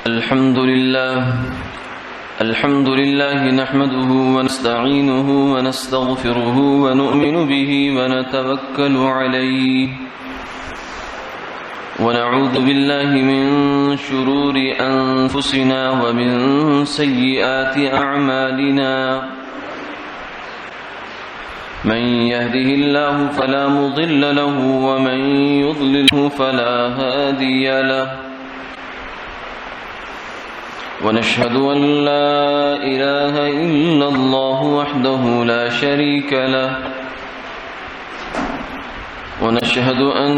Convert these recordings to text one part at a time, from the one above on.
الحمد لله نحمده ونستعينه ونستغفره ونؤمن به ونتوكل عليه ونعوذ بالله من شرور أنفسنا ومن سيئات أعمالنا من يهده الله فلا مضل له ومن يضلله فلا هادي له ونشهد أن لا إله إلا الله وحده لا شريك له ونشهد أن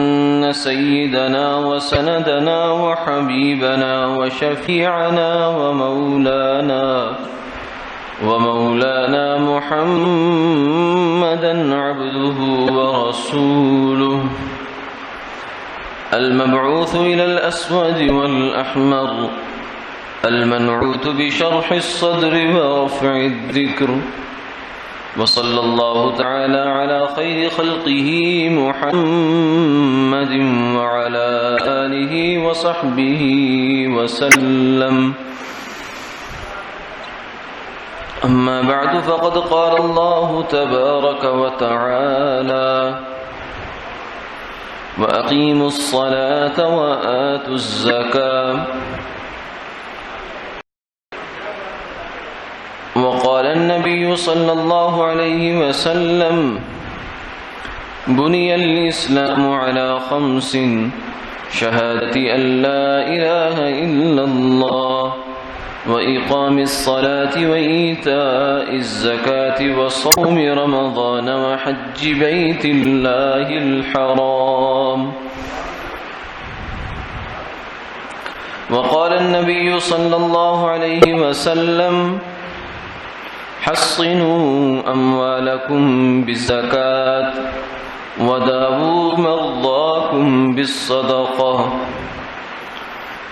سيدنا وسندنا وحبيبنا وشفيعنا ومولانا محمدا عبده ورسوله المبعوث إلى الأسود والأحمر المنعوت بشرح الصدر ورفع الذكر وصلى الله تعالى على خير خلقه محمد وعلى آله وصحبه وسلم أما بعد فقد قال الله تبارك وتعالى وأقيموا الصلاة وآتوا الزكاة وقال النبي صلى الله عليه وسلم بني الإسلام على 5 شهادة أن لا إله إلا الله وإقام الصلاة وإيتاء الزكاة وصوم رمضان وحج بيت الله الحرام وقال النبي صلى الله عليه وسلم حصنوا أموالكم بالزكاة وداووا مرضاكم بالصدقة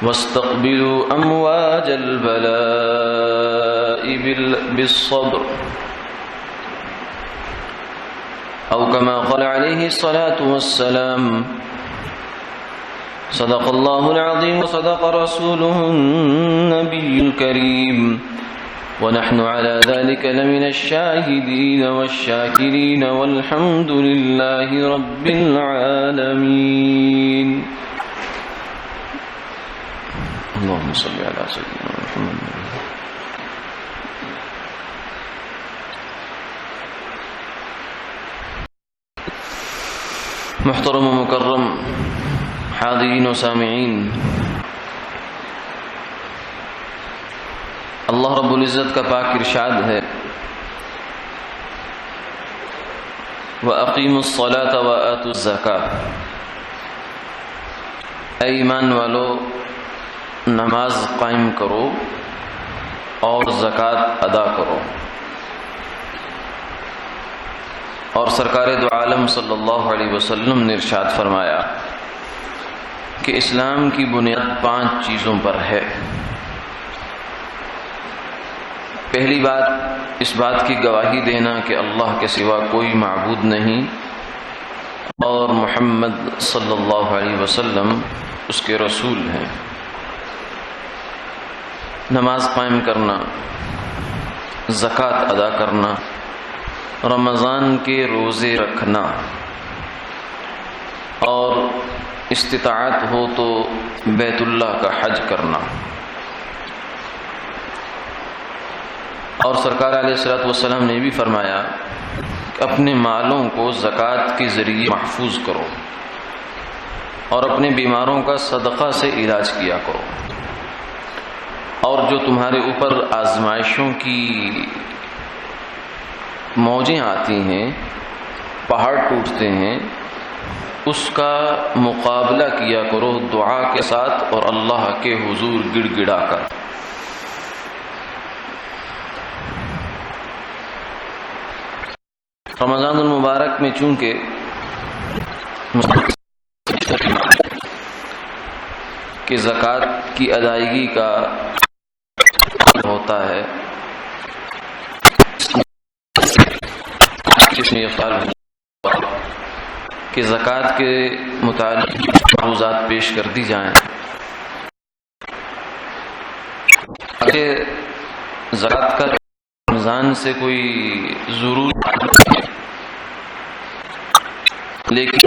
واستقبلوا أمواج البلاء بالصبر أو كما قال عليه الصلاة والسلام صدق الله العظيم وصدق رسوله النبي الكريم ونحن على ذلك لمن الشاهدين والشاكرين والحمد لله رب العالمين اللهم صل على سيدنا محمد. محترم و مکرم حاضرین و سامعین، اللہ رب العزت کا پاک ارشاد ہے وَأَقِيمُوا الصَّلَاةَ وَآتُوا الزَّكَاةَ، اے ایمان والو نماز قائم کرو اور زکوٰۃ ادا کرو۔ اور سرکار دو عالم صلی اللہ علیہ وسلم نے ارشاد فرمایا کہ اسلام کی بنیاد 5 چیزوں پر ہے۔ پہلی بات اس بات کی گواہی دینا کہ اللہ کے سوا کوئی معبود نہیں اور محمد صلی اللہ علیہ وسلم اس کے رسول ہیں۔ نماز قائم کرنا، زکوٰۃ ادا کرنا، رمضان کے روزے رکھنا، اور استطاعت ہو تو بیت اللہ کا حج کرنا۔ اور سرکار علیہ الصلوۃ والسلام نے بھی فرمایا کہ اپنے مالوں کو زکوٰۃ کے ذریعے محفوظ کرو اور اپنے بیماروں کا صدقہ سے علاج کیا کرو، اور جو تمہارے اوپر آزمائشوں کی موجیں آتی ہیں، پہاڑ ٹوٹتے ہیں، اس کا مقابلہ کیا کرو دعا کے ساتھ اور اللہ کے حضور گڑ گڑا کر۔ رمضان المبارک میں چونکہ کہ زکوٰۃ کی ادائیگی کا ہوتا ہے، جس میں یہ خیال کہ زکوٰۃ کے متعلق معروضات پیش کر دی جائیں، زکوٰۃ کا رمضان سے کوئی ضرور نہیں ہے، لیکن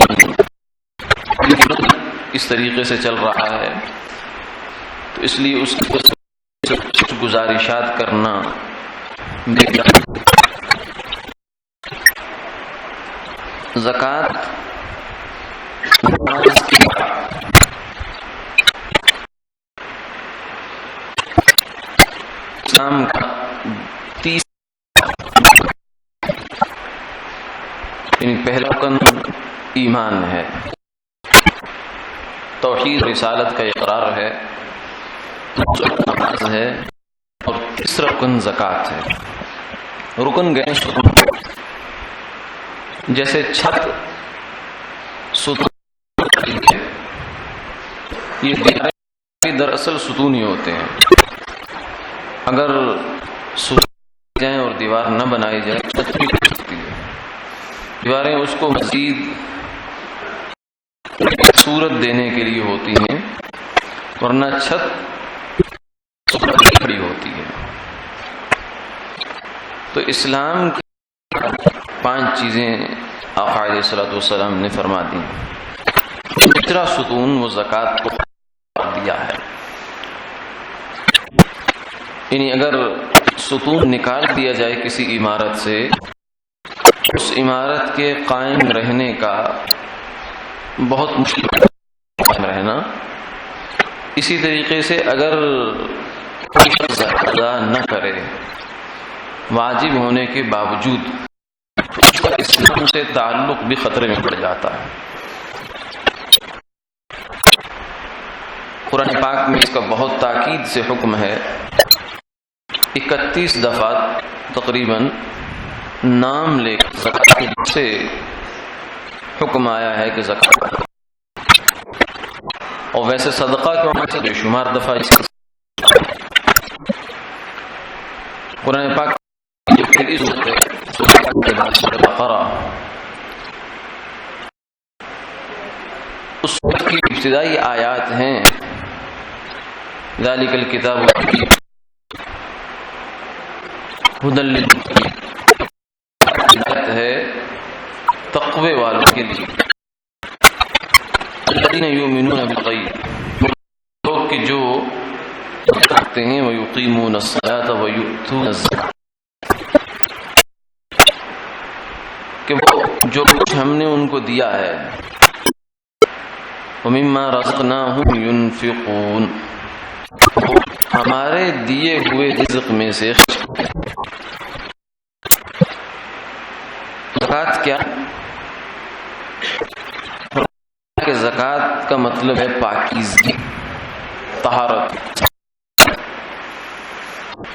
اس طریقے سے چل رہا ہے تو اس لیے اس کو کچھ گزارشات کرنا زکوٰۃ اسلام کا پہلا رکن ایمان ہے، توحید رسالت کا اقرار ہے، نماز ہے، اور تیسرا رکن زکوٰۃ ہے۔ رکن گئے جیسے چھت ستون، یہ دیواریں دراصل ستون ہی ہوتے ہیں، اگر ستون جائیں اور دیوار نہ بنائی جائے چھت بھی ٹوٹ سکتی ہے۔ دیواریں اس کو مزید صورت دینے کے لیے ہوتی ہیں، ورنہ چھت کھڑی ہوتی ہے۔ تو اسلام کی 5 چیزیں آقا علیہ الصلوۃ والسلام نے فرما دی۔ تیسرا ستون وہ زکوٰۃ کو دیا ہے، یعنی اگر ستون نکال دیا جائے کسی عمارت سے، اس عمارت کے قائم رہنے کا بہت مشکل قائم رہنا۔ اسی طریقے سے اگر کوئی شخص ادا نہ کرے واجب ہونے کے باوجود، تو اس کا اسلام سے تعلق بھی خطرے میں پڑ جاتا ہے۔ قرآن پاک میں اس کا بہت تاکید سے حکم ہے، 31 دفعہ تقریباً نام لے کر زکوٰۃ سے حکم آیا ہے کہ زکوٰۃ، اور ویسے صدقہ کے وہاں سے بے شمار دفعہ اس کا قرآن پاک جو پہلی صورت ہے سورۃ بقرہ، اس صورت کی ابتدائی آیات ہیں ذالک الکتاب ھدی للمتقین، ہے تقوی والوں کے لیے، الذین یؤمنون بالغیب، لوگ کہ جو رکھتے ہیں ویقیمون الصلاۃ ویؤتون الزکاۃ، کہ وہ جو کچھ ہم نے ان کو دیا ہے، ومما رزقناہم ینفقون، ہمارے دیے ہوئے رزق میں سے زکوٰۃ کیا کہ زکوٰۃ کا مطلب ہے پاکیزگی، طہارت۔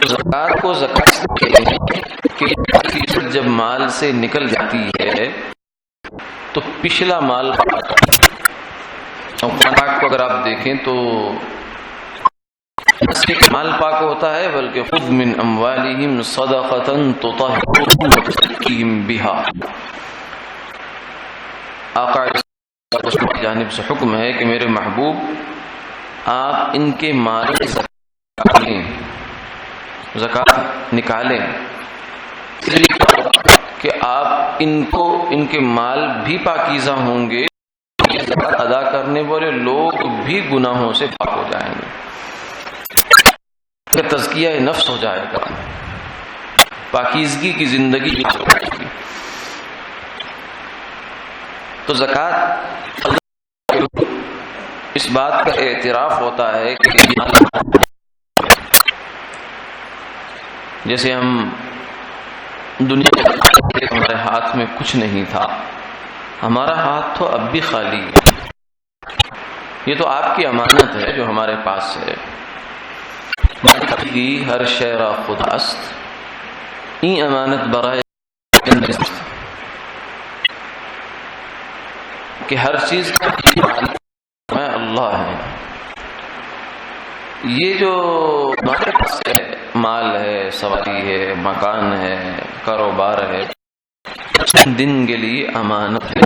زکوٰۃ کو زکوٰۃ کہ جب مال سے نکل جاتی ہے تو پچھلا مال پاک کو اگر آپ دیکھیں تو مال پاک ہوتا ہے، بلکہ خذ من اموالہم صدقۃ تطہرہم وتزکیہم بہا، آقا کی جانب سے حکم ہے کہ میرے محبوب آپ ان کے مال زکوٰۃ نکالیں، کہ آپ ان کے مال بھی پاکیزہ ہوں گے، زکوٰۃ ادا کرنے والے لوگ بھی گناہوں سے پاک ہو جائیں گے، تزکیہ نفس ہو جائے گا، پاکیزگی کی زندگی ہو جائے گی۔ تو زکوٰۃ اس بات کا اعتراف ہوتا ہے کہ جیسے ہم دنیا میں ہمارے ہاتھ میں کچھ نہیں تھا، ہمارا ہاتھ تو اب بھی خالی ہے، یہ تو آپ کی امانت ہے جو ہمارے پاس ہے۔ کی ہر شے را خداست، این امانت برائے کہ ہر چیز میں اللہ ہے، یہ جو ہمارے پاس ہے، مال ہے، سواری ہے، مکان ہے، کاروبار ہے، دن کے لیے امانت ہے،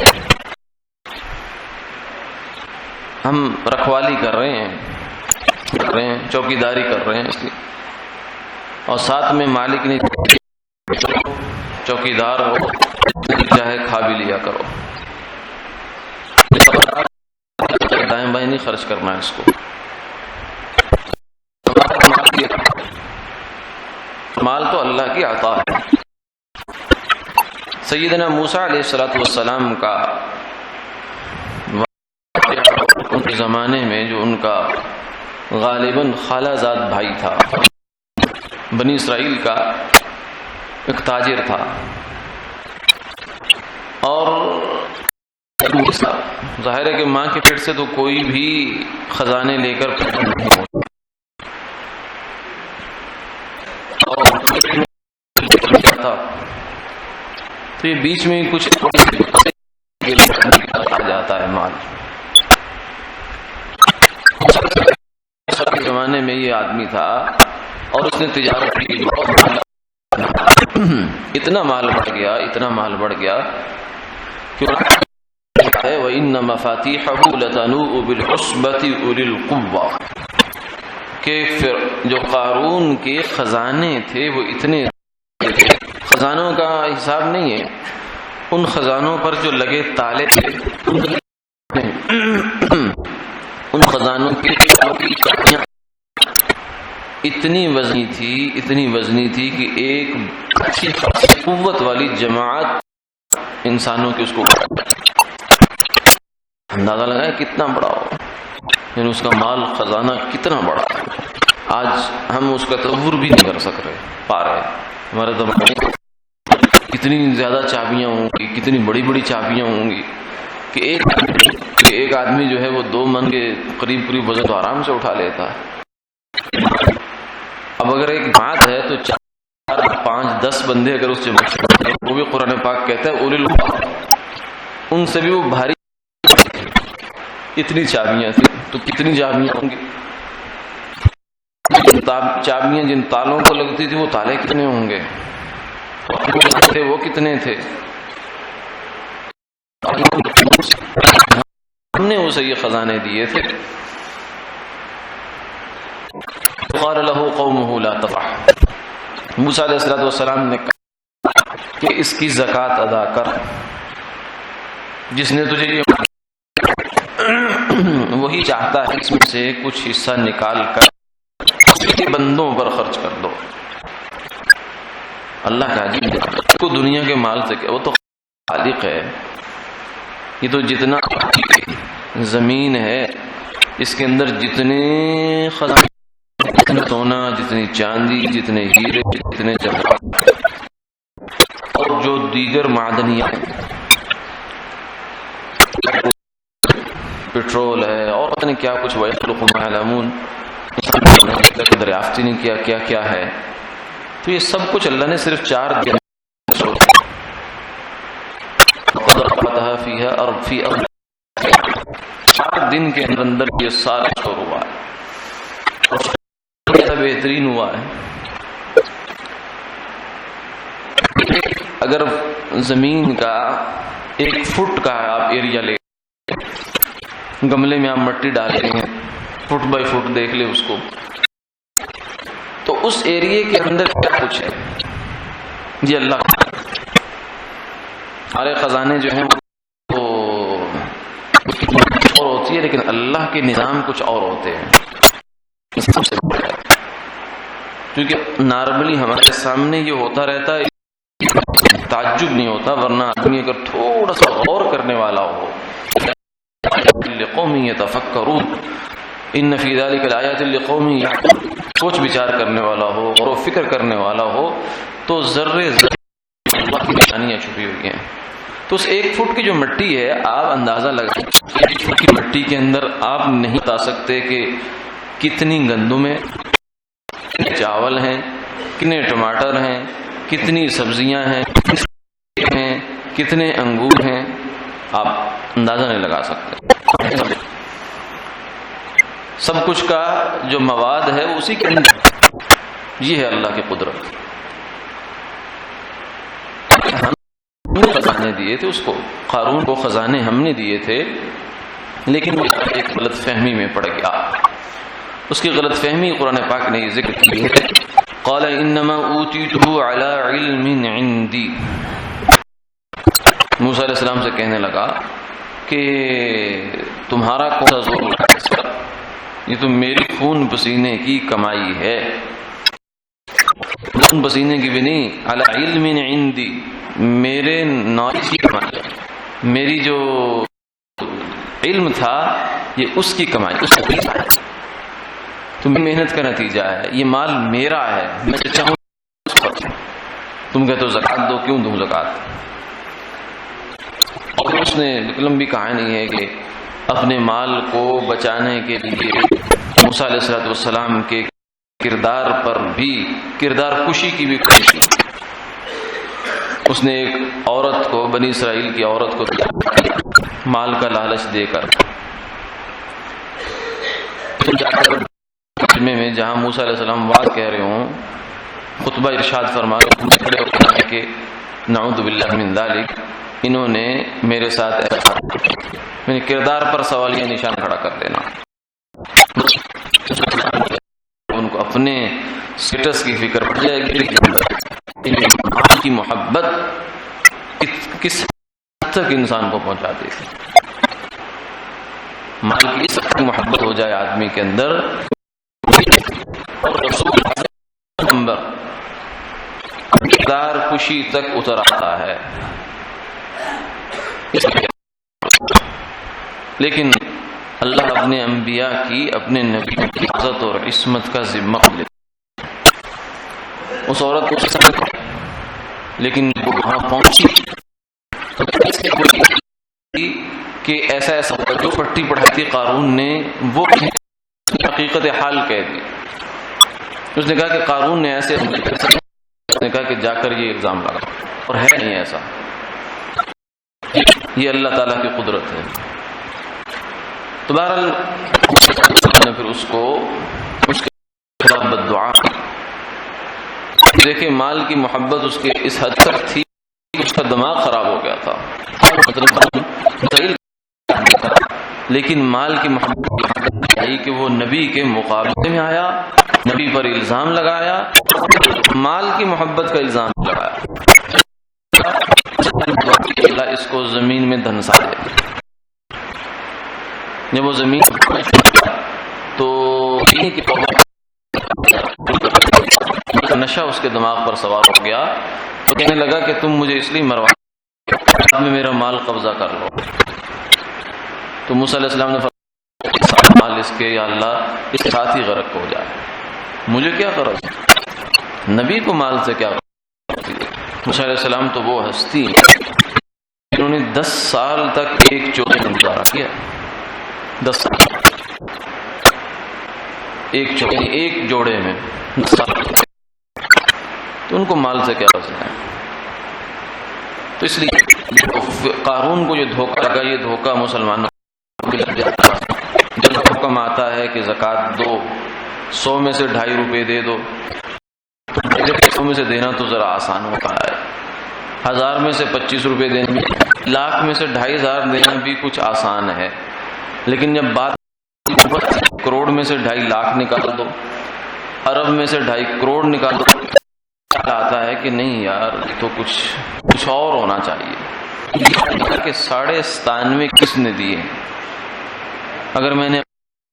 ہم رکھوالی کر رہے ہیں، چوکیداری کر رہے ہیں اس کی، اور ساتھ میں مالک نے چوکیدار ہو، چاہے کھا بھی لیا کرو، دائیں بائیں نہیں خرچ کرنا ہے اس کو. مال تو اللہ کی عطا ہے. سیدنا موسیٰ علیہ السلام کا ان کے زمانے میں جو ان کا غالباً خالہ زاد بھائی تھا، بنی اسرائیل کا ایک تاجر تھا، اور ظاہر ہے کہ ماں کے پیٹ سے تو کوئی بھی خزانے لے کر نہیں ہوتا، تو یہ بیچ میں کچھ آ جاتا ہے مال. کے زمانے میں یہ آدمی تھا اور اس نے تجارت کی، اتنا مال بڑھ گیا کہ وَإِنَّ مَفَاتِيحَهُ لَتَنُوءُ بِالْعُصْبَةِ أُولِي الْقُوَّةِ کہ جو قارون کے خزانے تھے وہ اتنے تھے، خزانوں کا حساب نہیں ہے، ان خزانوں پر جو لگے تالے تھے ان خزانوں کی چابیاں اتنی وزنی تھی کہ ایک اچھی قوت والی جماعت انسانوں کی اس کو اندازہ لگایا کتنا بڑا ہو، یعنی اس کا مال خزانہ کتنا بڑا. آج ہم اس کا تصور بھی نہیں کر پا رہے. ہمارے زمانے میں کتنی زیادہ چابیاں ہوں گی، کتنی بڑی بڑی چابیاں ہوں گی کہ ایک آدمی جو ہے وہ 2 من کے قریب وزن تو آرام سے اٹھا لیتا ہے. اب اگر ایک بات ہے تو 4 5 10 بندے اگر اس سے مشہور، وہ بھی قرآن پاک کہتا ہے اولی القوہ، ان سے بھی وہ بھاری، اتنی چابیاں تھیں. تو کتنی چابیاں ہوں گی؟ چابیاں جن تالوں کو لگتی تھی وہ تالے کتنے ہوں گے، وہ کتنے تھے. ہم نے اسے یہ خزانے دیے تھے. قال له قومه لا تفرح، موسیٰ علیہ السلام نے کہا کہ اس کی زکوٰۃ ادا کر، جس نے تجھے یہ وہی چاہتا ہے اس میں سے کچھ حصہ نکال کر اس کے بندوں پر خرچ کر دو. اللہ کا عجیب کو دنیا کے مال سے کیا، وہ تو خالق ہے. یہ تو جتنا زمین ہے اس کے اندر جتنے خزانے، جتنا سونا، جتنی چاندی، جتنے ہیرے، جتنے جواہرات اور جو دیگر معدنیات، پیٹرول ہے اور پتہ نہیں کیا کچھ، وَيَخْلُقُ مَا يَعْلَمُونَ، دریافت نہیں کیا کیا ہے. تو یہ سب کچھ اللہ نے صرف 4 دن فیہا اور فی 4 دن کے اندر یہ سارا شور ہوا ہے. بہترین ہوا ہے. اگر زمین کا 1 فٹ کا آپ ایریا لے، گملے میں آپ مٹی ڈالیں گے، فٹ بائی فٹ دیکھ لیں اس کو، تو اس ایریے کے اندر کیا کچھ ہے، یہ اللہ کا. سارے خزانے جو ہیں وہ اور ہوتی ہے، لیکن اللہ کے نظام کچھ اور ہوتے ہیں. کیونکہ نارملی ہمارے سامنے یہ ہوتا رہتا ہے، تعجب نہیں ہوتا، ورنہ آدمی اگر تھوڑا سا غور کرنے والا ہو، لقوم یتفکرون ان فی ذلک لآیات لقوم یعقلون، سوچ بچار کرنے والا ہو، غور و فکر کرنے والا ہو، تو ذرے اللہ کی نشانیاں چھپی ہوئی ہیں. تو اس 1 فٹ کی جو مٹی ہے، آپ اندازہ لگائیں، 1 فٹ کی مٹی کے اندر آپ نہیں بتا سکتے کہ کتنی گندم ہے، کتنے چاول ہیں، کتنے ٹماٹر ہیں، کتنی سبزیاں ہیں، کتنے انگور ہیں، آپ اندازہ نہیں لگا سکتے. سب کچھ کا جو مواد ہے وہ اسی کے اندر. یہ ہے اللہ کی قدرت. ہم نے خزانے دیے تھے اس کو، قارون کو خزانے ہم نے دیے تھے، لیکن وہ ایک غلط فہمی میں پڑ گیا. اس کی غلط فہمی قرآن پاک نے یہ ذکر کی ہے قال انما اوتیته علی علم عندی، موسیٰ علیہ السلام سے کہنے لگا کہ تمہارا کون سا زور لگا اس پر، یہ تو میری خون پسینے کی کمائی ہے، خون پسینے کی بھی نہیں، علی علم عندی، میرے نالج کی کمائی ہے، میری جو علم تھا یہ اس کی کمائی، اس کی کمائی، تمہیں محنت کا نتیجہ ہے، یہ مال میرا ہے، میں چاہوں تم کہتے ہو زکوٰۃ دو، کیوں دوں زکوٰۃ؟ اور اس نے لمبی کہانی ہے کہ اپنے مال کو بچانے کے لیے موسیٰ علیہ السلام کے کردار پر بھی، کردار کشی کی بھی کوشش کی، اس نے ایک عورت کو، بنی اسرائیل کی عورت کو مال کا لالچ دے کر میں جہاں موسیٰ علیہ السلام واضح کہہ رہے ہوں، خطبہ ارشاد فرما کھڑے ہو کے کہ نعوذ باللہ من ذالک، انہوں نے میرے ساتھ ایسا، یعنی کردار پر سوالیہ نشان کھڑا کر دینا، ان کو اپنے سٹیٹس کی فکر پڑ جائے گی، مال کی محبت کس حد تک انسان کو پہنچا دیتی، مال کی اس حد محبت ہو جائے آدمی کے اندر، کردار خوشی تک اتر آتا ہے۔ لیکن اللہ اپنے انبیاء کی، اپنے نبی کی عزت اور عصمت کا ذمہ لے، اس عورت کو، لیکن وہ وہاں پہنچی کہ ایسا ایسا جو پٹی پڑھائی تھی قارون نے، وہ حقیقت حال کہہ دی، اس نے کہا کہ قارون نے ایسے، اس نے کہا کہ جا کر یہ الزام لگا، اور ہے نہیں ایسا، یہ اللہ تعالیٰ کی قدرت ہے۔ تو بہرحال نے پھر اس کے خلاف بد دعا، دیکھیں مال کی محبت اس کے اس حد تک تھی، اس کا دماغ خراب ہو گیا تھا، لیکن مال کی محبت یہی کہ وہ نبی کے مقابلے میں آیا، نبی پر الزام لگایا، مال کی محبت کا الزام لگایا، اللہ اس کو زمین میں دھنسا دے۔ جب وہ زمین تو نشہ اس کے دماغ پر سوار ہو گیا، تو کہنے لگا کہ تم مجھے اس لیے مروا میں میرا مال قبضہ کر لو۔ تو موسیٰ علیہ السلام نے فرمایا مال اس کے، یا اللہ اس کے ساتھ ہی غرق ہو جائے، مجھے کیا غرض، نبی کو مال سے کیا غرض؟ موسیٰ علیہ السلام تو وہ ہستی انہوں نے 10 سال تک ایک چوکے میں گزارا کیا، 10 سال ایک چوکے، ایک جوڑے میں 10 سال، تو ان کو مال سے کیا غرض ہے؟ تو اس لیے قارون کو جو دھوکہ لگا، یہ دھوکہ مسلمانوں کو لگ جاتا ہے۔ جب حکم آتا ہے کہ زکوٰۃ دو، 100 میں سے 2.5 روپے دے دو، تو 100 میں سے دینا تو ذرا آسان ہوتا ہے، 1000 میں سے 25 روپے دینا بھی، لاکھ میں سے 2500 دینا بھی کچھ آسان ہے، لیکن جب بات کروڑ میں سے 2.5 لاکھ نکال دو، ارب میں سے 2.5 کروڑ نکال دو، آتا ہے کہ نہیں یار تو کچھ اور ہونا چاہیے، کہ 97.5 کس نے دیے؟ اگر میں نے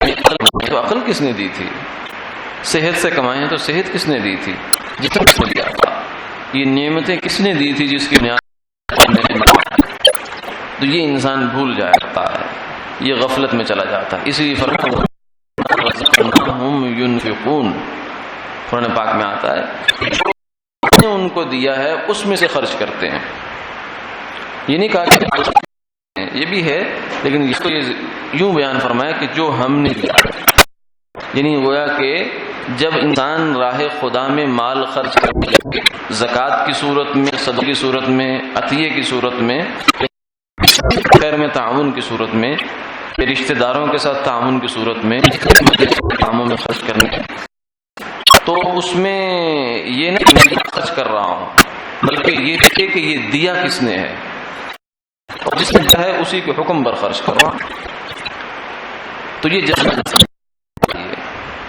تو عقل کس نے دی تھی؟ صحت سے کمائے ہیں تو صحت کس نے دی تھی؟ جسم کس نے دیا تھا؟ یہ نعمتیں کس نے دی تھی جس کی بنیاد؟ تو یہ انسان بھول جاتا ہے، یہ غفلت میں چلا جاتا ہے، اسی لیے ينفقون قرآن پاک میں آتا ہے نے ان کو دیا ہے اس میں سے خرچ کرتے ہیں۔ یہ نہیں کہا کہ یہ بھی ہے، لیکن اس کو یوں بیان فرمایا کہ جو ہم نے دیا، یعنی گویا کہ جب انسان راہ خدا میں مال خرچ کرنے لگے، زکوٰۃ کی صورت میں، صدقہ کی صورت میں، عطیے کی صورت میں، خیر میں تعاون کی صورت میں، رشتہ داروں کے ساتھ تعاون کی صورت میں، کاموں میں خرچ کرنے، تو اس میں یہ نہیں میں خرچ کر رہا ہوں، بلکہ یہ دیکھے کہ یہ دیا کس نے ہے، اور جس نے چاہے اسی کے حکم پر خرچ کرو۔ تو یہ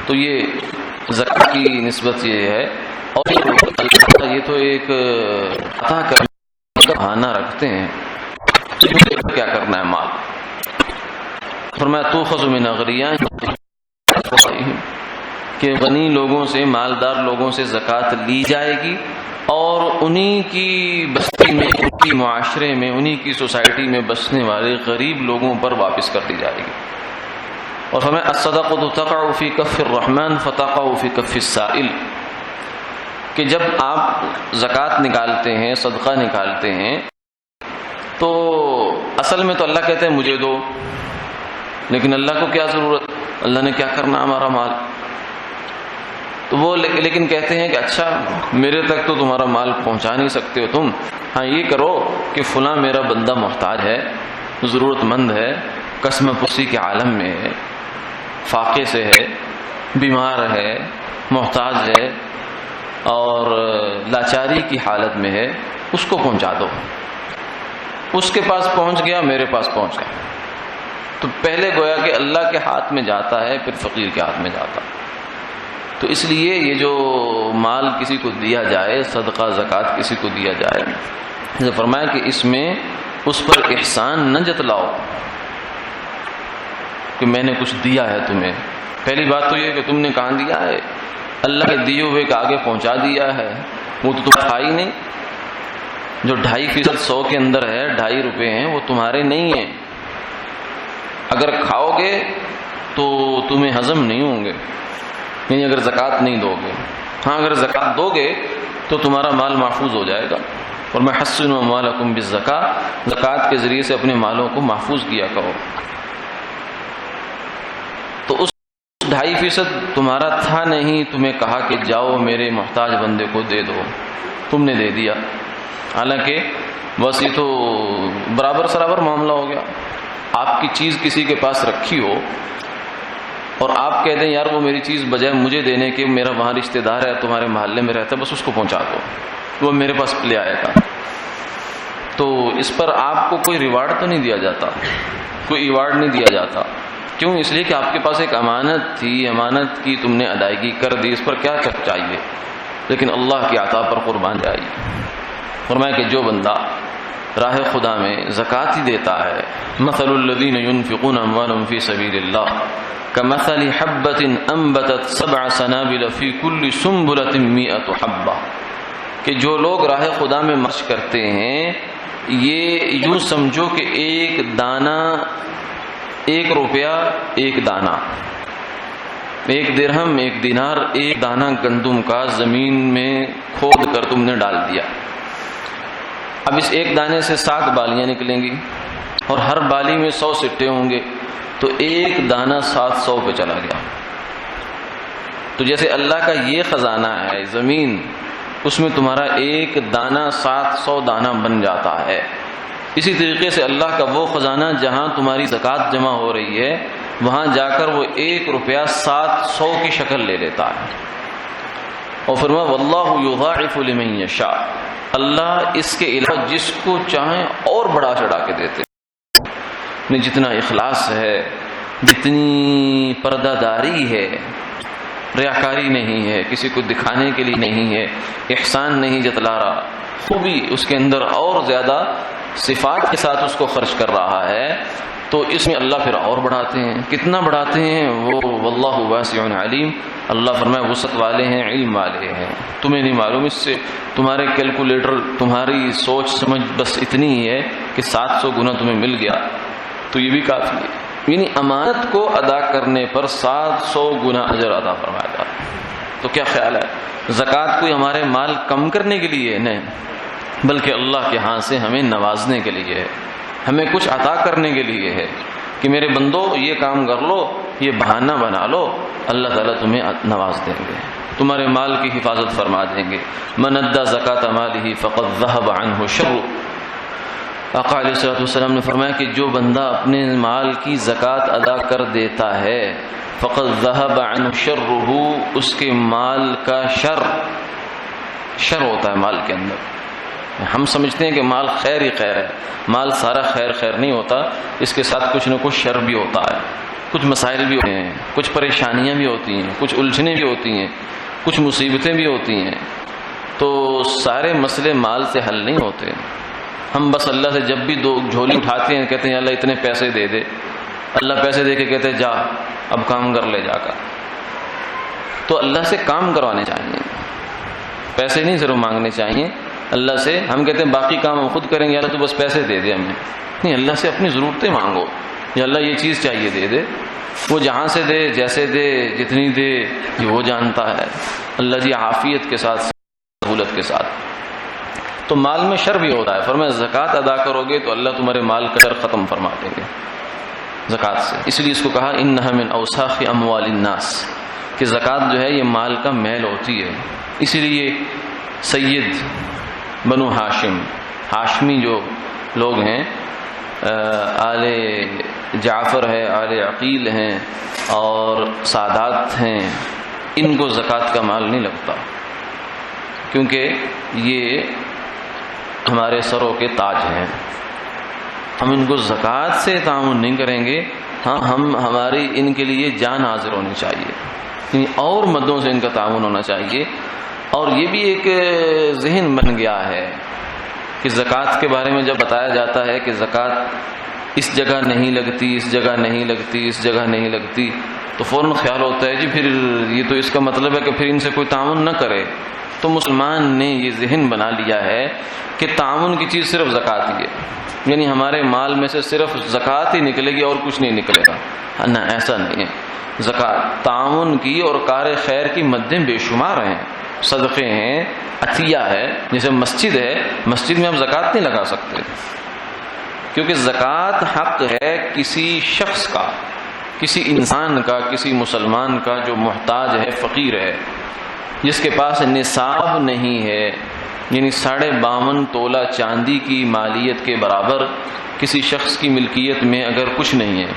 تو یہ زکوٰۃ کی نسبت یہ ہے اور یہ تو ایک عطا کرنے کا بہانہ رکھتے ہیں، کیا کرنا ہے مال. فرمایا تؤخذ من اغنیاء کہ غنی لوگوں سے، مالدار لوگوں سے زکوٰۃ لی جائے گی اور انہی کی بستی میں، ان کی معاشرے میں، انہی کی سوسائٹی میں بسنے والے غریب لوگوں پر واپس کر دی جائے گی. اور فرمایا الصدقۃ تقع فی کف الرحمن فتقع فی کف السائل کہ جب آپ زکوٰۃ نکالتے ہیں، صدقہ نکالتے ہیں، تو اصل میں تو اللہ کہتے ہیں مجھے دو، لیکن اللہ کو کیا ضرورت، اللہ نے کیا کرنا ہمارا مال. تو وہ لیکن کہتے ہیں کہ اچھا میرے تک تو تمہارا مال پہنچا نہیں سکتے ہو تم، ہاں یہ کرو کہ فلاں میرا بندہ محتاج ہے، ضرورت مند ہے، قسم پرسی کے عالم میں ہے، فاقے سے ہے، بیمار ہے، محتاج ہے اور لاچاری کی حالت میں ہے، اس کو پہنچا دو. اس کے پاس پہنچ گیا، میرے پاس پہنچ گیا. تو پہلے گویا کہ اللہ کے ہاتھ میں جاتا ہے، پھر فقیر کے ہاتھ میں جاتا. تو اس لیے یہ جو مال کسی کو دیا جائے، صدقہ زکوٰۃ کسی کو دیا جائے، جیسے فرمایا کہ اس میں اس پر احسان نہ جتلاؤ کہ میں نے کچھ دیا ہے تمہیں. پہلی بات تو یہ کہ تم نے کہاں دیا ہے، اللہ کے دیے ہوئے کے آگے پہنچا دیا ہے، وہ تو تم کھا ہی نہیں. جو 2.5% 100 کے اندر ہے، 2.5 روپے ہیں، وہ تمہارے نہیں ہیں. اگر کھاؤ گے تو تمہیں ہضم نہیں ہوں گے، یعنی اگر زکوٰۃ نہیں دو گے. ہاں اگر زکوٰۃ دو گے تو تمہارا مال محفوظ ہو جائے گا. اور میں حسنوا اموالکم بالزکاۃ، زکوٰۃ کے ذریعے سے اپنے مالوں کو محفوظ کیا کرو. تو اس 2.5% تمہارا تھا نہیں، تمہیں کہا کہ جاؤ میرے محتاج بندے کو دے دو، تم نے دے دیا. حالانکہ بس یہ تو برابر سرابر معاملہ ہو گیا. آپ کی چیز کسی کے پاس رکھی ہو اور آپ کہہ دیں یار وہ میری چیز بجائے مجھے دینے کے، میرا وہاں رشتہ دار ہے، تمہارے محلے میں رہتا ہے، بس اس کو پہنچا دو، وہ میرے پاس لے آئے گا. تو اس پر آپ کو کوئی ریوارڈ تو نہیں دیا جاتا، کوئی ایوارڈ نہیں دیا جاتا. کیوں؟ اس لیے کہ آپ کے پاس ایک امانت تھی، امانت کی تم نے ادائیگی کر دی، اس پر کیا چاہیے، لیکن اللہ کی عطا پر قربان جائیے. فرمایا کہ جو بندہ راہ خدا میں زکوٰۃ ہی دیتا ہے، مثل الذین ينفقون اموالهم فی سبیل اللہ کمثل حبۃ انبتت 7 سنابل فی کل سنبلۃ 100 حبہ، کہ جو لوگ راہ خدا میں خرچ کرتے ہیں یہ یوں سمجھو کہ ایک دانہ، 1 روپیہ 1 دانہ، 1 درہم 1 دینار، 1 دانہ گندم کا زمین میں کھود کر تم نے ڈال دیا. اب اس 1 دانے سے 7 بالیاں نکلیں گی اور ہر بالی میں 100 سٹے ہوں گے، تو 1 دانہ 700 پہ چلا گیا. تو جیسے اللہ کا یہ خزانہ ہے زمین، اس میں تمہارا 1 دانہ 700 دانہ بن جاتا ہے. اسی طریقے سے اللہ کا وہ خزانہ جہاں تمہاری زکوٰۃ جمع ہو رہی ہے، وہاں جا کر وہ 1 روپیہ 700 کی شکل لے لیتا ہے. اور فرمایا واللہ یضاعف لمن یشاء، اللہ اس کے علاوہ جس کو چاہیں اور بڑھا چڑھا کے دیتے. جتنا اخلاص ہے، جتنی پردہ داری ہے، ریاکاری نہیں ہے، کسی کو دکھانے کے لیے نہیں ہے، احسان نہیں جتلا رہا، خوبی اس کے اندر اور زیادہ صفات کے ساتھ اس کو خرچ کر رہا ہے، تو اس میں اللہ پھر اور بڑھاتے ہیں. کتنا بڑھاتے ہیں وہ واللہ واسع علیم، اللہ فرمائے وسعت والے ہیں، علم والے ہیں. تمہیں نہیں معلوم، اس سے تمہارے کیلکولیٹر، تمہاری سوچ سمجھ بس اتنی ہی ہے کہ 700 گنا تمہیں مل گیا تو یہ بھی کافی ہے. یعنی امانت کو ادا کرنے پر 700 گنا اجر ادا فرمایا جاتا ہے. تو کیا خیال ہے، زکوٰۃ کوئی ہمارے مال کم کرنے کے لیے نہیں، بلکہ اللہ کے ہاں سے ہمیں نوازنے کے لیے ہے، ہمیں کچھ عطا کرنے کے لیے ہے کہ میرے بندو یہ کام کر لو، یہ بہانہ بنا لو، اللہ تعالیٰ تمہیں نواز دیں گے، تمہارے مال کی حفاظت فرما دیں گے. من ادى زکاۃ مالہ فقد ذهب عنہ شر، آقا علیہ الصلوۃ والسلام نے فرمایا کہ جو بندہ اپنے مال کی زکوٰۃ ادا کر دیتا ہے، فقد ذهب عنہ شرہ، اس کے مال کا شر ہوتا ہے مال کے اندر. ہم سمجھتے ہیں کہ مال خیر ہی خیر ہے، مال سارا خیر نہیں ہوتا، اس کے ساتھ کچھ نہ کچھ شر بھی ہوتا ہے، کچھ مسائل بھی ہوتے ہیں، کچھ پریشانیاں بھی ہوتی ہیں، کچھ الجھنیں بھی ہوتی ہیں، کچھ مصیبتیں بھی ہوتی ہیں. تو سارے مسئلے مال سے حل نہیں ہوتے. ہم بس اللہ سے جب بھی دو جھولی اٹھاتے ہیں کہتے ہیں اللہ اتنے پیسے دے دے، اللہ پیسے دے کے کہتے ہیں جا اب کام کر لے جا کر. تو اللہ سے کام کروانے چاہیے، پیسے نہیں صرف مانگنے چاہیے اللہ سے. ہم کہتے ہیں باقی کام ہم خود کریں گے، اللہ تو بس پیسے دے دے ہمیں. نہیں، اللہ سے اپنی ضرورتیں مانگو، یا اللہ یہ چیز چاہیے دے دے. وہ جہاں سے دے، جیسے دے، جتنی دے، یہ وہ جانتا ہے. اللہ جی عافیت کے ساتھ، سہولت کے ساتھ. تو مال میں شر بھی ہوتا ہے. فرمایا زکوٰۃ ادا کرو گے تو اللہ تمہارے مال کا شر ختم فرما دیں گے زکوٰۃ سے. اس لیے اس کو کہا انھا من اوساخ اموال الناس، کہ زکوٰۃ جو ہے یہ مال کا میل ہوتی ہے. اسی لیے سید بنو ہاشم، ہاشمی جو لوگ ہیں، آل جعفر ہے، آل عقیل ہیں اور سادات ہیں، ان کو زکوٰۃ کا مال نہیں لگتا، کیونکہ یہ ہمارے سروں کے تاج ہیں. ہم ان کو زکوٰۃ سے تعاون نہیں کریں گے. ہاں، ہماری ان کے لیے جان حاضر ہونی چاہیے، یعنی اور مدوں سے ان کا تعاون ہونا چاہیے. اور یہ بھی ایک ذہن بن گیا ہے کہ زکوٰۃ کے بارے میں جب بتایا جاتا ہے کہ زکوٰۃ اس جگہ نہیں لگتی، اس جگہ نہیں لگتی، اس جگہ نہیں لگتی، تو فوراً خیال ہوتا ہے جی پھر یہ تو اس کا مطلب ہے کہ پھر ان سے کوئی تعاون نہ کرے. تو مسلمان نے یہ ذہن بنا لیا ہے کہ تعاون کی چیز صرف زکوٰۃ ہی ہے، یعنی ہمارے مال میں سے صرف زکوٰۃ ہی نکلے گی اور کچھ نہیں نکلے گا. نہ، ایسا نہیں ہے. زکوٰۃ تعاون کی اور کار خیر کی مدیں بے شمار ہیں، صدقے ہیں، عطیہ ہے. جیسے مسجد ہے، مسجد میں ہم زکوٰۃ نہیں لگا سکتے، کیونکہ زکوٰۃ حق ہے کسی شخص کا، کسی انسان کا، کسی مسلمان کا جو محتاج ہے، فقیر ہے، جس کے پاس نصاب نہیں ہے، یعنی 52.5 تولہ چاندی کی مالیت کے برابر کسی شخص کی ملکیت میں اگر کچھ نہیں ہے،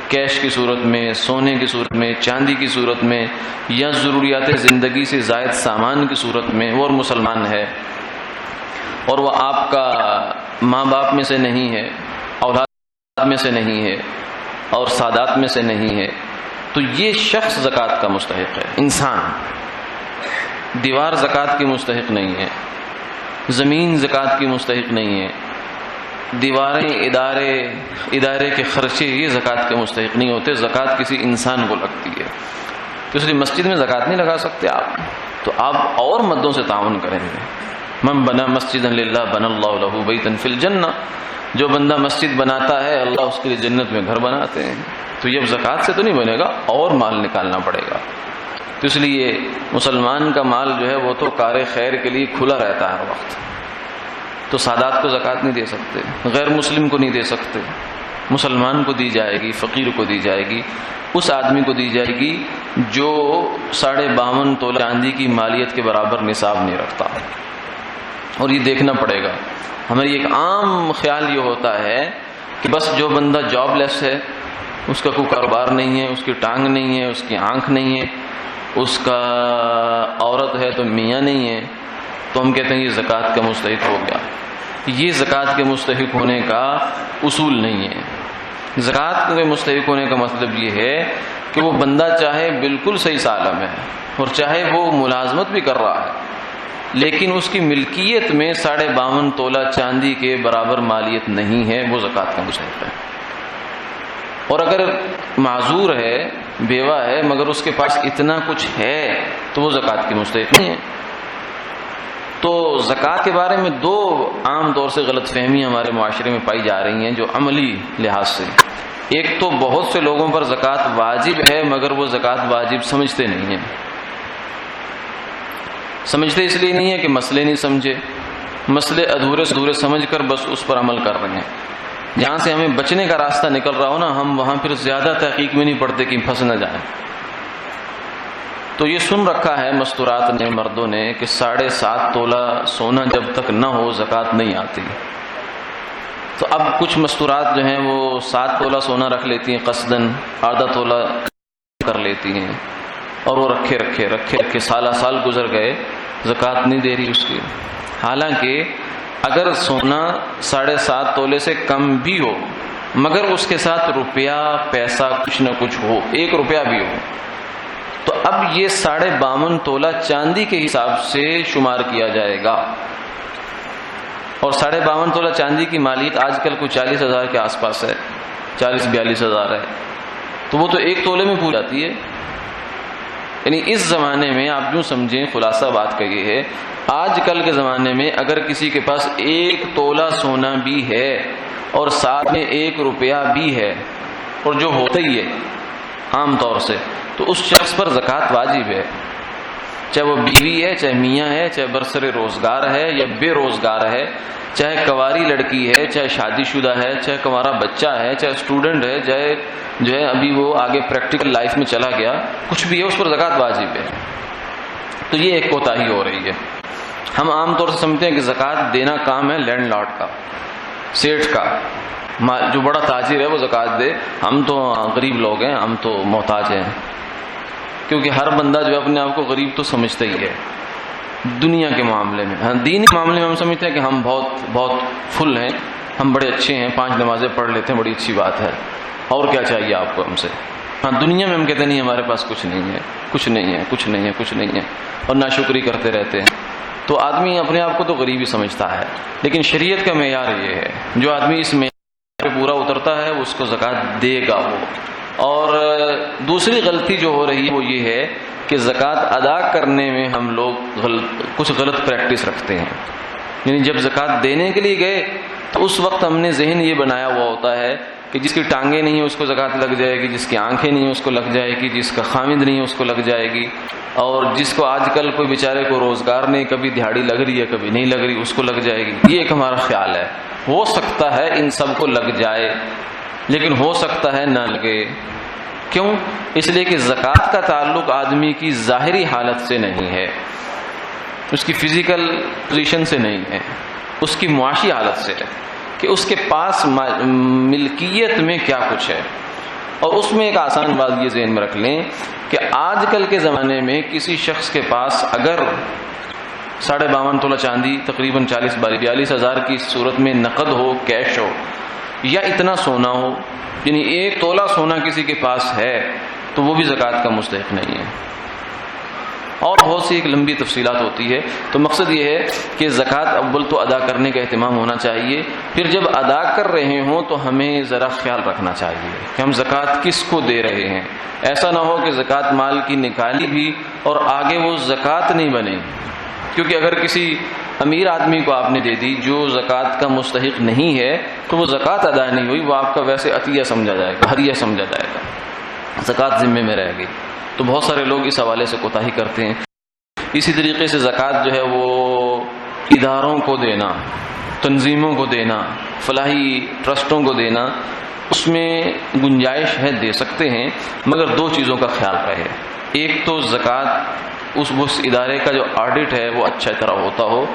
کیش کی صورت میں، سونے کی صورت میں، چاندی کی صورت میں، یا ضروریات زندگی سے زائد سامان کی صورت میں، وہ مسلمان ہے اور وہ آپ کا ماں باپ میں سے نہیں ہے، اولاد میں سے نہیں ہے اور سادات میں سے نہیں ہے، تو یہ شخص زکوٰۃ کا مستحق ہے. انسان. دیوار زکوٰۃ کی مستحق نہیں ہے، زمین زکوٰۃ کی مستحق نہیں ہے، دیواریں، ادارے کے خرچے یہ زکوٰۃ کے مستحق نہیں ہوتے. زکوٰۃ کسی انسان کو لگتی ہے. تو اس لیے مسجد میں زکوٰۃ نہیں لگا سکتے آپ، تو آپ اور مدوں سے تعاون کریں گے. من بنا مسجدا للہ بنى اللہ لہ بیتا فی الجنہ، جو بندہ مسجد بناتا ہے اللہ اس کے لیے جنت میں گھر بناتے ہیں. تو یہ زکوٰۃ سے تو نہیں بنے گا، اور مال نکالنا پڑے گا. تو اس لیے مسلمان کا مال جو ہے وہ تو کار خیر کے لیے کھلا رہتا ہے ہر وقت. تو سادات کو زکوٰۃ نہیں دے سکتے، غیر مسلم کو نہیں دے سکتے. مسلمان کو دی جائے گی، فقیر کو دی جائے گی، اس آدمی کو دی جائے گی جو 52.5 تولہ چاندی کی مالیت کے برابر نصاب نہیں رکھتا. اور یہ دیکھنا پڑے گا. ہماری ایک عام خیال یہ ہوتا ہے کہ بس جو بندہ جاب لیس ہے، اس کا کوئی کاروبار نہیں ہے، اس کی ٹانگ نہیں ہے، اس کی آنکھ نہیں ہے، اس کا عورت ہے تو میاں نہیں ہے، تو ہم کہتے ہیں یہ زکوٰۃ کا مستحق ہو گیا. یہ زکوٰۃ کے مستحق ہونے کا اصول نہیں ہے. زکوٰۃ کے مستحق ہونے کا مطلب یہ ہے کہ وہ بندہ چاہے بالکل صحیح سالم ہے اور چاہے وہ ملازمت بھی کر رہا ہے، لیکن اس کی ملکیت میں 52.5 تولہ چاندی کے برابر مالیت نہیں ہے، وہ زکوٰۃ کا مستحق ہے. اور اگر معذور ہے، بیوہ ہے، مگر اس کے پاس اتنا کچھ ہے تو وہ زکوٰۃ کی مستحق نہیں ہے. تو زکوٰۃ کے بارے میں دو عام طور سے غلط فہمیاں ہمارے معاشرے میں پائی جا رہی ہیں جو عملی لحاظ سے. ایک تو بہت سے لوگوں پر زکوٰۃ واجب ہے مگر وہ زکوٰۃ واجب سمجھتے نہیں ہیں. سمجھتے اس لیے نہیں ہے کہ مسئلے نہیں سمجھے، مسئلے ادھورے سے ادھورے سمجھ کر بس اس پر عمل کر رہے ہیں. جہاں سے ہمیں بچنے کا راستہ نکل رہا ہو نا، ہم وہاں پھر زیادہ تحقیق میں نہیں پڑتے کہ پھنس نہ جائیں. تو یہ سن رکھا ہے مستورات نے، مردوں نے، کہ 7.5 تولہ سونا جب تک نہ ہو زکوٰۃ نہیں آتی. تو اب کچھ مستورات جو ہیں وہ 7 تولہ سونا رکھ لیتی ہیں قصدن، آدھا تولہ کر لیتی ہیں، اور وہ رکھے سال گزر گئے، زکوٰۃ نہیں دے رہی اس کی. حالانکہ اگر سونا 7.5 تولے سے کم بھی ہو مگر اس کے ساتھ روپیہ پیسہ کچھ نہ کچھ ہو، 1 روپیہ بھی ہو، تو اب یہ 52.5 تولہ چاندی کے حساب سے شمار کیا جائے گا، اور 52.5 تولہ چاندی کی مالیت آج کل کو 40,000 کے آس پاس ہے، 40-42,000 ہے، تو وہ تو 1 تولے میں پوری جاتی ہے۔ یعنی اس زمانے میں آپ یوں سمجھیں، خلاصہ بات کا یہ ہے، آج کل کے زمانے میں اگر کسی کے پاس 1 تولہ سونا بھی ہے اور ساتھ میں 1 روپیہ بھی ہے، اور جو ہوتا ہی ہے عام طور سے، تو اس شخص پر زکوٰۃ واجب ہے، چاہے وہ بیوی ہے، چاہے میاں ہے، چاہے برسر روزگار ہے یا بے روزگار ہے، چاہے کنواری لڑکی ہے، چاہے شادی شدہ ہے، چاہے کنوارا بچہ ہے، چاہے اسٹوڈنٹ ہے، چاہے جو ہے ابھی وہ آگے پریکٹیکل لائف میں چلا گیا، کچھ بھی ہے، اس پر زکوٰۃ واجب ہے۔ تو یہ ایک کوتاہی ہو رہی ہے۔ ہم عام طور سے سمجھتے ہیں کہ زکوٰۃ دینا کام ہے لینڈ لارڈ کا، سیٹھ کا، جو بڑا تاجر ہے وہ زکوٰۃ دے، ہم تو غریب لوگ ہیں، ہم تو محتاج ہیں، کیونکہ ہر بندہ جو ہے اپنے آپ کو غریب تو سمجھتا ہی ہے دنیا کے معاملے میں۔ ہاں، دینی معاملے میں ہم سمجھتے ہیں کہ ہم بہت فل ہیں، ہم بڑے اچھے ہیں، 5 نمازیں پڑھ لیتے ہیں، بڑی اچھی بات ہے، اور کیا چاہیے آپ کو ہم سے۔ ہاں، دنیا میں ہم کہتے نہیں ہمارے پاس کچھ نہیں ہے، کچھ نہیں ہے، کچھ نہیں ہے، کچھ نہیں ہے، اور ناشکری کرتے رہتے ہیں، تو آدمی اپنے آپ کو تو غریب ہی سمجھتا ہے۔ لیکن شریعت کا معیار یہ ہے، جو آدمی اس معیار پہ پورا اترتا ہے اس کو زکوٰۃ دے گا وہ۔ اور دوسری غلطی جو ہو رہی ہے وہ یہ ہے کہ زکوٰۃ ادا کرنے میں ہم لوگ کچھ غلط پریکٹس رکھتے ہیں۔ یعنی جب زکوٰۃ دینے کے لیے گئے تو اس وقت ہم نے ذہن یہ بنایا ہوا ہوتا ہے کہ جس کی ٹانگیں نہیں ہیں اس کو زکوٰۃ لگ جائے گی، جس کی آنکھیں نہیں ہیں اس کو لگ جائے گی، جس کا خامد نہیں ہے اس کو لگ جائے گی، اور جس کو آج کل کوئی بیچارے کو روزگار نہیں، کبھی دیہڑی لگ رہی ہے کبھی نہیں لگ رہی، اس کو لگ جائے گی۔ یہ ایک ہمارا خیال ہے، ہو سکتا ہے ان سب کو لگ جائے، لیکن ہو سکتا ہے نہ لگے۔ کیوں؟ اس لیے کہ زکوٰۃ کا تعلق آدمی کی ظاہری حالت سے نہیں ہے، اس کی فزیکل پوزیشن سے نہیں ہے، اس کی معاشی حالت سے ہے، کہ اس کے پاس ملکیت میں کیا کچھ ہے۔ اور اس میں ایک آسان بات یہ ذہن میں رکھ لیں کہ آج کل کے زمانے میں کسی شخص کے پاس اگر 52.5 تولہ چاندی تقریباً 40-42,000 کی صورت میں نقد ہو، کیش ہو، یا اتنا سونا ہو، یعنی 1 تولہ سونا کسی کے پاس ہے، تو وہ بھی زکوٰۃ کا مستحق نہیں ہے۔ اور بہت سی ایک لمبی تفصیلات ہوتی ہے، تو مقصد یہ ہے کہ زکوٰۃ اول تو ادا کرنے کا اہتمام ہونا چاہیے، پھر جب ادا کر رہے ہوں تو ہمیں ذرا خیال رکھنا چاہیے کہ ہم زکوٰۃ کس کو دے رہے ہیں۔ ایسا نہ ہو کہ زکوٰۃ مال کی نکالی بھی اور آگے وہ زکوٰۃ نہیں بنے، کیونکہ اگر کسی امیر آدمی کو آپ نے دے دی جو زکوٰۃ کا مستحق نہیں ہے تو وہ زکوٰۃ ادا نہیں ہوئی، وہ آپ کا ویسے عطیہ سمجھا جائے گا، ہدیہ سمجھا جائے گا، زکوٰۃ ذمے میں رہے گی۔ تو بہت سارے لوگ اس حوالے سے کوتاہی کرتے ہیں۔ اسی طریقے سے زکوٰۃ جو ہے وہ اداروں کو دینا، تنظیموں کو دینا، فلاحی ٹرسٹوں کو دینا، اس میں گنجائش ہے، دے سکتے ہیں، مگر 2 چیزوں کا خیال رہے۔ ایک تو زکوٰۃ اس ادارے کا جو آڈٹ ہے وہ اچھا طرح ہوتا ہو،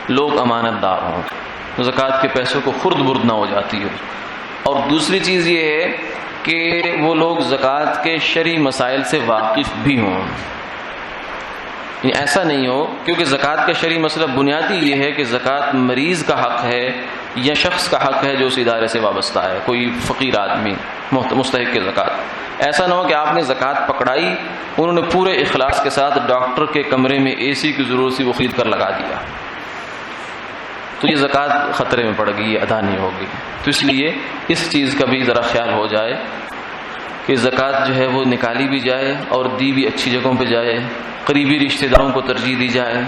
لوگ امانت دار ہوں، زکوٰۃ کے پیسوں کو خرد برد نہ ہو جاتی ہو۔ اور دوسری چیز یہ ہے کہ وہ لوگ زکوٰۃ کے شرعی مسائل سے واقف بھی ہوں، ایسا نہیں ہو، کیونکہ زکوٰۃ کا شرعی مسئلہ بنیادی یہ ہے کہ زکوٰۃ مریض کا حق ہے یا شخص کا حق ہے جو اس ادارے سے وابستہ ہے، کوئی فقیر آدمی مستحق کے زکوٰۃ۔ ایسا نہ ہو کہ آپ نے زکوٰۃ پکڑائی، انہوں نے پورے اخلاص کے ساتھ ڈاکٹر کے کمرے میں اے سی کی ضرورت سی وہ خرید کر لگا دیا، تو یہ زکوٰۃ خطرے میں پڑ گئی، یہ ادا نہیں ہوگی۔ تو اس لیے اس چیز کا بھی ذرا خیال ہو جائے کہ زکوٰۃ جو ہے وہ نکالی بھی جائے اور دی بھی اچھی جگہوں پہ جائے، قریبی رشتہ داروں کو ترجیح دی جائے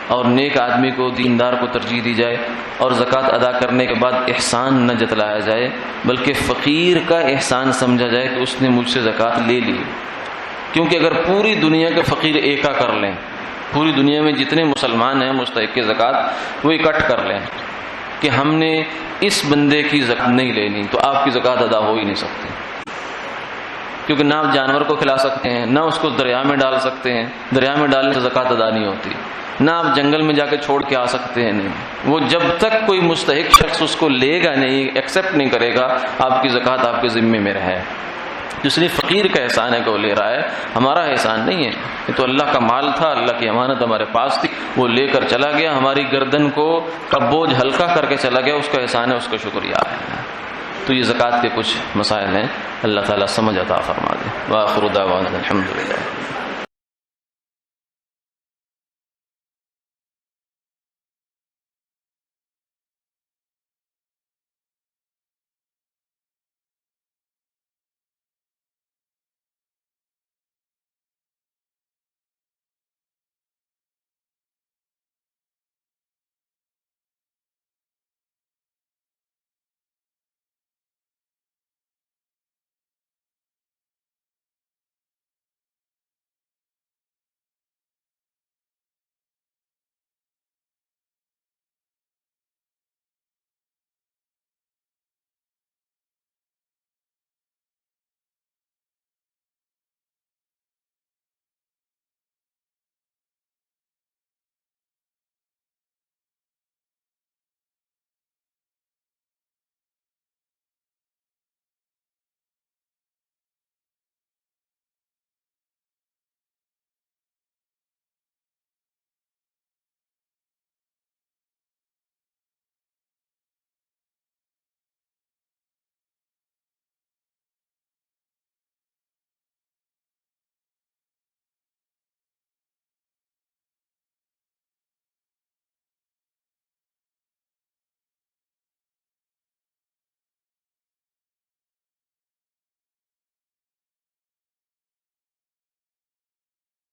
اور نیک آدمی کو، دیندار کو ترجیح دی جائے، اور زکوٰۃ ادا کرنے کے بعد احسان نہ جتلایا جائے بلکہ فقیر کا احسان سمجھا جائے کہ اس نے مجھ سے زکوٰۃ لے لی۔ کیونکہ اگر پوری دنیا کے فقیر ایکا کر لیں، پوری دنیا میں جتنے مسلمان ہیں مستحق زکوٰۃ وہ اکٹھ کر لیں کہ ہم نے اس بندے کی زکوٰۃ نہیں لینی، تو آپ کی زکوٰۃ ادا ہو ہی نہیں سکتی، کیونکہ نہ آپ جانور کو کھلا سکتے ہیں، نہ اس کو دریا میں ڈال سکتے ہیں، دریا میں ڈالنے سے زکوٰۃ ادا نہیں ہوتی، نہ آپ جنگل میں جا کے چھوڑ کے آ سکتے ہیں، نہیں، وہ جب تک کوئی مستحق شخص اس کو لے گا نہیں، ایکسیپٹ نہیں کرے گا، آپ کی زکوٰۃ آپ کے ذمے میں رہے۔ اس لیے فقیر کا احسان ہے کہ وہ لے رہا ہے، ہمارا احسان نہیں ہے، یہ تو اللہ کا مال تھا، اللہ کی امانت ہمارے پاس تھی، وہ لے کر چلا گیا، ہماری گردن کو کا بوجھ ہلکا کر کے چلا گیا، اس کا احسان ہے، اس کا شکریہ ہے۔ تو یہ زکوٰۃ کے کچھ مسائل ہیں، اللہ تعالیٰ سمجھ عطا فرما دے۔ وآخر دعوانا الحمدللہ۔